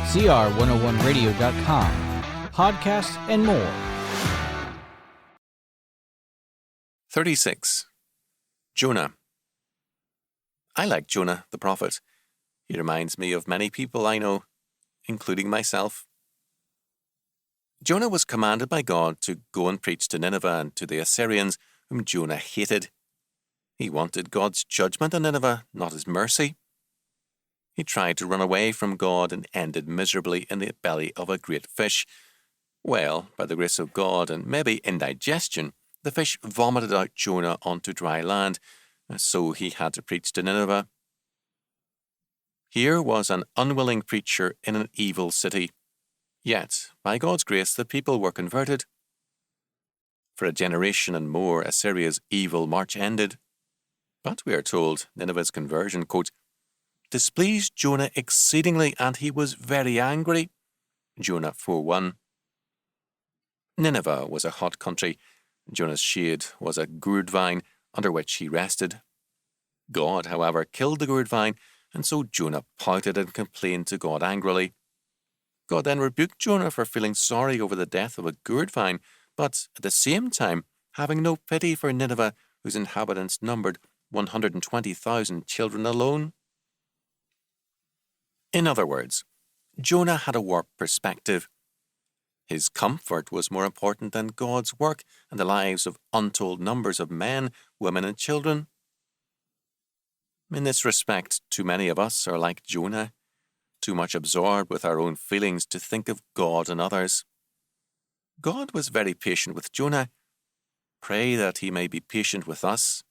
CR101radio.com, podcasts, and more. 36. Jonah. I like Jonah, the prophet. He reminds me of many people I know, including myself. Jonah was commanded by God to go and preach to Nineveh and to the Assyrians, whom Jonah hated. He wanted God's judgment on Nineveh, not his mercy. He tried to run away from God and ended miserably in the belly of a great fish. Well, by the grace of God and maybe indigestion, the fish vomited out Jonah onto dry land, so he had to preach to Nineveh. Here was an unwilling preacher in an evil city. Yet, by God's grace, the people were converted. For a generation and more, Assyria's evil march ended. But we are told Nineveh's conversion, quote, displeased Jonah exceedingly, and he was very angry. Jonah 4:1. Nineveh was a hot country. Jonah's shade was a gourd vine under which he rested. God, however, killed the gourd vine, and so Jonah pouted and complained to God angrily. God then rebuked Jonah for feeling sorry over the death of a gourd vine, but at the same time having no pity for Nineveh, whose inhabitants numbered 120,000 children alone. In other words, Jonah had a warped perspective. His comfort was more important than God's work and the lives of untold numbers of men, women, and children. In this respect, too many of us are like Jonah, too much absorbed with our own feelings to think of God and others. God was very patient with Jonah. Pray that he may be patient with us.